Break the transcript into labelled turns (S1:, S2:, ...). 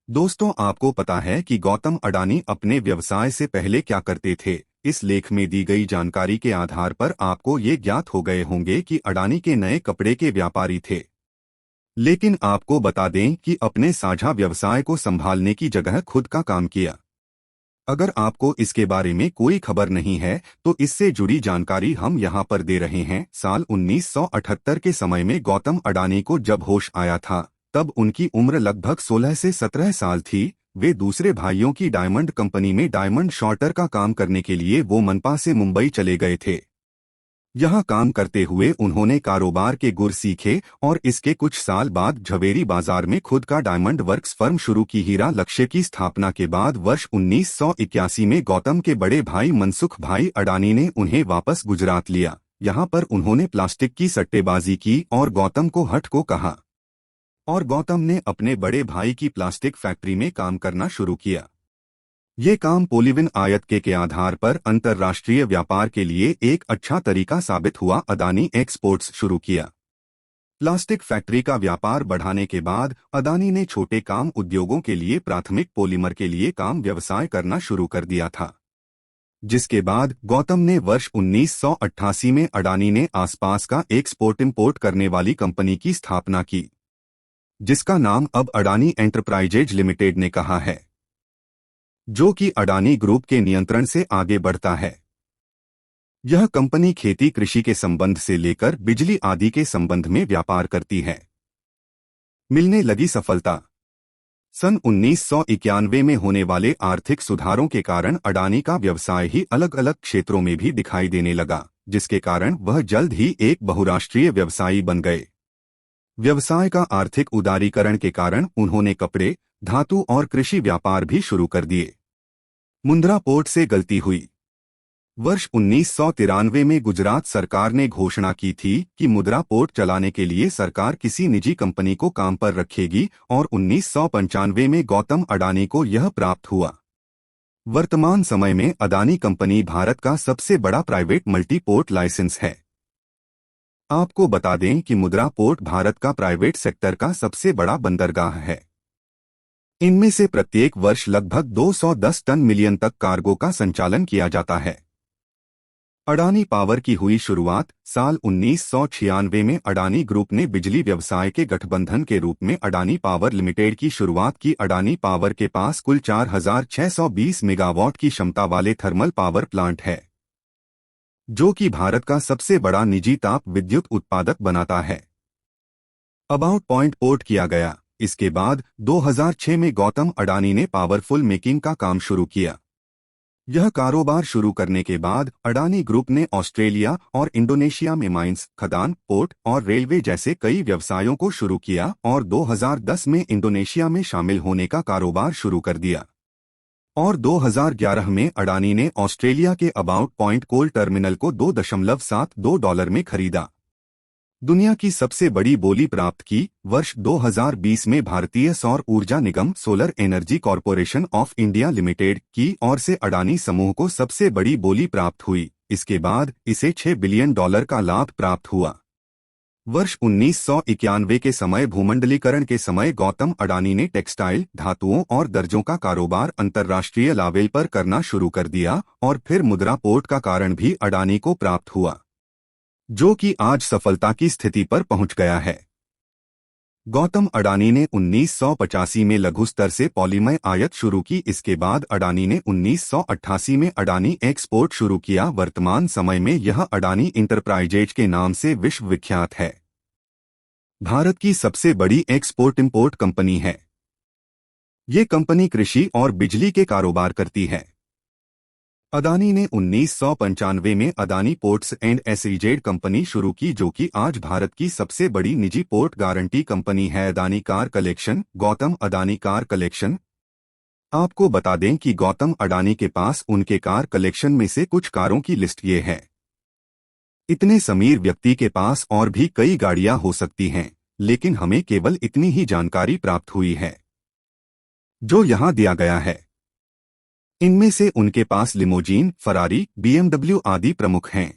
S1: दोस्तों, आपको पता है कि गौतम अडानी अपने व्यवसाय से पहले क्या करते थे? इस लेख में दी गई जानकारी के आधार पर आपको ये ज्ञात हो गए होंगे कि अडानी के नए कपड़े के व्यापारी थे। लेकिन आपको बता दें कि अपने साझा व्यवसाय को संभालने की जगह खुद का काम किया। अगर आपको इसके बारे में कोई खबर नहीं है तो इससे जुड़ी जानकारी हम यहाँ पर दे रहे हैं। साल 1978 के समय में गौतम अडानी को जब होश आया था, तब उनकी उम्र लगभग 16 से 17 साल थी। वे दूसरे भाइयों की डायमंड कंपनी में डायमंड शॉर्टर का काम करने के लिए वो मनपा से मुंबई चले गए थे। यहाँ काम करते हुए उन्होंने कारोबार के गुर सीखे और इसके कुछ साल बाद झवेरी बाजार में खुद का डायमंड वर्क्स फर्म शुरू की। हीरा लक्ष्य की स्थापना के बाद वर्ष 1981 में गौतम के बड़े भाई मनसुख भाई अडानी ने उन्हें वापस गुजरात लिया। यहाँ पर उन्होंने प्लास्टिक की सट्टेबाजी की और गौतम को हट को कहा, और गौतम ने अपने बड़े भाई की प्लास्टिक फैक्ट्री में काम करना शुरू किया। ये काम पॉलीविन आयात के आधार पर अंतर्राष्ट्रीय व्यापार के लिए एक अच्छा तरीका साबित हुआ। अडानी एक्सपोर्ट्स शुरू किया। प्लास्टिक फैक्ट्री का व्यापार बढ़ाने के बाद अडानी ने छोटे काम उद्योगों के लिए प्राथमिक पॉलीमर के लिए काम व्यवसाय करना शुरू कर दिया था। जिसके बाद गौतम ने वर्ष 1988 में अडानी ने आसपास का एक्सपोर्ट इंपोर्ट करने वाली कंपनी की स्थापना की, जिसका नाम अब अडानी एंटरप्राइजेज लिमिटेड ने कहा है, जो कि अडानी ग्रुप के नियंत्रण से आगे बढ़ता है। यह कंपनी खेती कृषि के संबंध से लेकर बिजली आदि के संबंध में व्यापार करती है। मिलने लगी सफलता। सन 1991 में होने वाले आर्थिक सुधारों के कारण अडानी का व्यवसाय ही अलग अलग क्षेत्रों में भी दिखाई देने लगा, जिसके कारण वह जल्द ही एक बहुराष्ट्रीय व्यवसायी बन गए। व्यवसाय का आर्थिक उदारीकरण के कारण उन्होंने कपड़े, धातु और कृषि व्यापार भी शुरू कर दिए। मुंद्रा पोर्ट से गलती हुई। वर्ष 1993 में गुजरात सरकार ने घोषणा की थी कि मुंद्रा पोर्ट चलाने के लिए सरकार किसी निजी कंपनी को काम पर रखेगी और 1995 में गौतम अडानी को यह प्राप्त हुआ। वर्तमान समय में अडानी कंपनी भारत का सबसे बड़ा प्राइवेट मल्टी पोर्ट लाइसेंस है। आपको बता दें कि मुंद्रा पोर्ट भारत का प्राइवेट सेक्टर का सबसे बड़ा बंदरगाह है। इनमें से प्रत्येक वर्ष लगभग 210 टन मिलियन तक कार्गो का संचालन किया जाता है। अडानी पावर की हुई शुरुआत। साल 1996 में अडानी ग्रुप ने बिजली व्यवसाय के गठबंधन के रूप में अडानी पावर लिमिटेड की शुरुआत की। अडानी पावर के पास कुल 4620 मेगावाट की क्षमता वाले थर्मल पावर प्लांट है, जो कि भारत का सबसे बड़ा निजी ताप विद्युत उत्पादक बनाता है। अबाउट पॉइंट पोर्ट किया गया। इसके बाद 2006 में गौतम अडानी ने पावरफुल मेकिंग का काम शुरू किया। यह कारोबार शुरू करने के बाद अडानी ग्रुप ने ऑस्ट्रेलिया और इंडोनेशिया में माइंस, खदान, पोर्ट और रेलवे जैसे कई व्यवसायों को शुरू किया और 2010 में इंडोनेशिया में शामिल होने का कारोबार शुरू कर दिया। और 2011 में अडानी ने ऑस्ट्रेलिया के अबाउट पॉइंट कोल टर्मिनल को $2.72 में खरीदा। दुनिया की सबसे बड़ी बोली प्राप्त की। वर्ष 2020 में भारतीय सौर ऊर्जा निगम solar energy corporation of India limited की ओर से अडानी समूह को सबसे बड़ी बोली प्राप्त हुई। इसके बाद इसे $6 बिलियन का लाभ प्राप्त हुआ। वर्ष 1991 के समय भूमंडलीकरण के समय गौतम अडानी ने टेक्सटाइल, धातुओं और दर्जों का कारोबार अंतर्राष्ट्रीय लेवल पर करना शुरू कर दिया और फिर मुंद्रा पोर्ट का कारण भी अडानी को प्राप्त हुआ, जो कि आज सफलता की स्थिति पर पहुंच गया है। गौतम अडानी ने 1985 में लघु स्तर से पॉलीमर आयात शुरू की। इसके बाद अडानी ने 1988 में अडानी एक्सपोर्ट शुरू किया। वर्तमान समय में यह अडानी इंटरप्राइजेज के नाम से विश्व विख्यात है। भारत की सबसे बड़ी एक्सपोर्ट इंपोर्ट कंपनी है। ये कंपनी कृषि और बिजली के कारोबार करती है। अडानी ने 1995 में Adani ports and SEZ company शुरू की, जो कि आज भारत की सबसे बड़ी निजी पोर्ट गारंटी कंपनी है। Adani car collection. Gautam Adani car collection. आपको बता दें कि गौतम अडानी के पास उनके कार कलेक्शन में से कुछ कारों की लिस्ट ये है। इतने समीर व्यक्ति के पास और भी कई गाड़ियां हो सकती हैं, लेकिन हमें केवल इतनी ही जानकारी प्राप्त हुई है, जो यहाँ दिया गया है। इनमें से उनके पास लिमोजीन, फरारी, BMW आदि प्रमुख हैं।